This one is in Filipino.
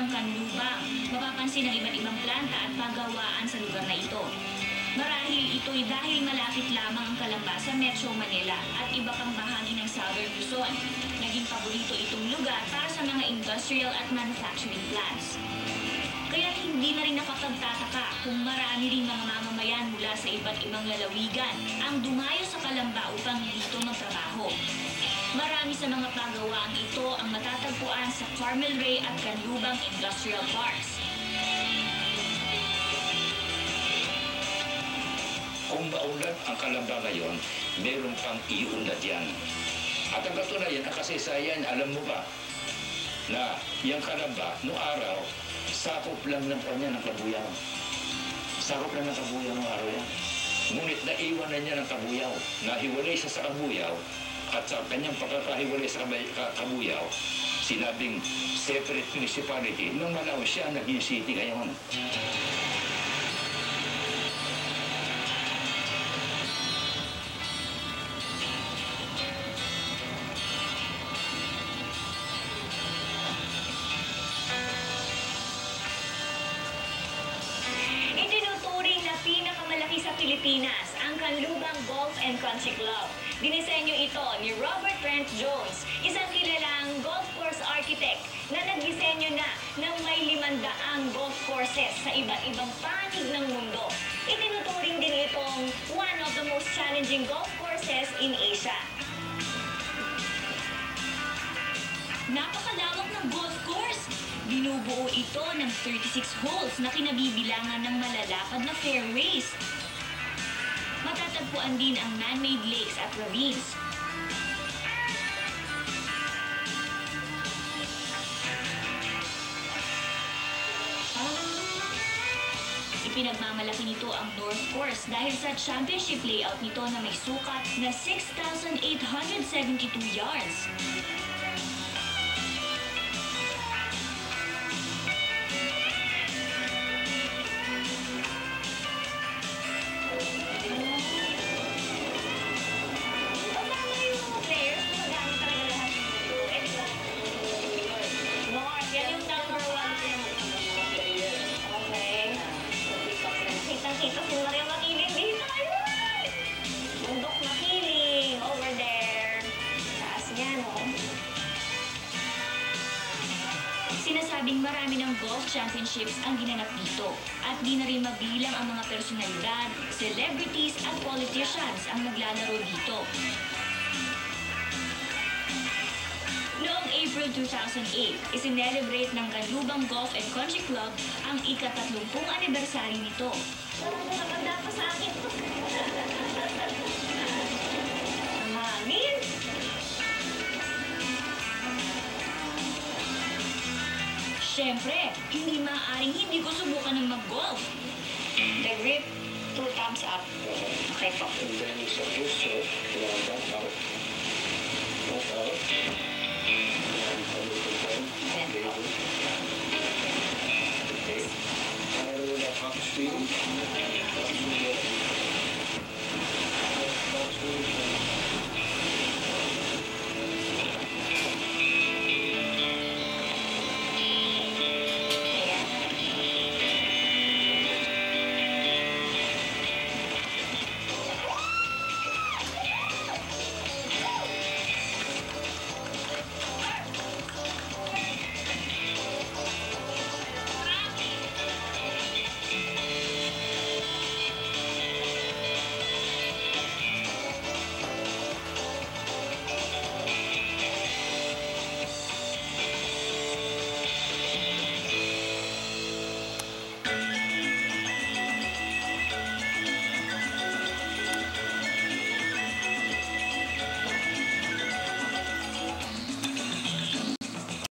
ng kanlubang. Mapapansin ang iba't ibang planta at pagawaan sa lugar na ito. Marahil ito'y dahil malapit lamang ang Calamba sa Metro Manila at iba pang bahagi ng Southern Luzon. Naging paborito itong lugar para sa mga industrial at manufacturing plants. Kaya hindi na rin nakapagtataka kung marami rin mga mamamayan mula sa iba't ibang lalawigan ang dumayo sa Calamba upang dito magtrabaho. Marami sa mga pagawaang ito ang matatagpuan sa Carmel Ray at Canlubang Industrial Parks. Kung maunlad ang Calamba ngayon, meron pang iunlad yan. At ang katunayan, ang kasaysayan, alam mo ba, na yung Calamba, noong araw, sakop lang ng kanya ng Kabuyaw. Sakop lang ng Kabuyaw noong araw yan. Ngunit naiwan na niya ng Kabuyaw. Nahiwalay siya sa Kabuyaw, at sa kanyang pagkakahiwalay sa Kabuyaw, sinabing separate municipality. Nung Malawi siya, naging city ngayon. Sa Pilipinas, ang Canlubang Golf and Country Club. Dinisenyo ito ni Robert Trent Jones, isang kilalang golf course architect na nagdisenyo na ng may 500 golf courses sa iba't ibang panig ng mundo. Itinuturing din itong one of the most challenging golf courses in Asia. Napakalawak ng golf course. Binubuo ito ng 36 holes na kinabibilangan ng malalapad na fairways. Matatagpuan din ang man-made lakes at ravines. Ipinagmamalaki nito ang North Course dahil sa championship layout nito na may sukat na 6,872 yards. Kita si Maria makiling dito. Ayun! Bundok makiling. Over there. Taas niya, no? Sinasabing marami ng golf championships ang ginanap dito. At di na rin mabilang ang mga personalidad, celebrities at politicians ang naglalaro dito. Noong April 2008, isinelebrate ng Canlubang Golf and Country Club ang ika-30 anibersary nito. Nakaganda pa sa akin. Ang hangin. Siyempre, hindi maaaring hindi ko subukan ng mag-golf. The grip, 2 thumbs up. Okay po. And then it's supposed to back out. Back out. And a little time.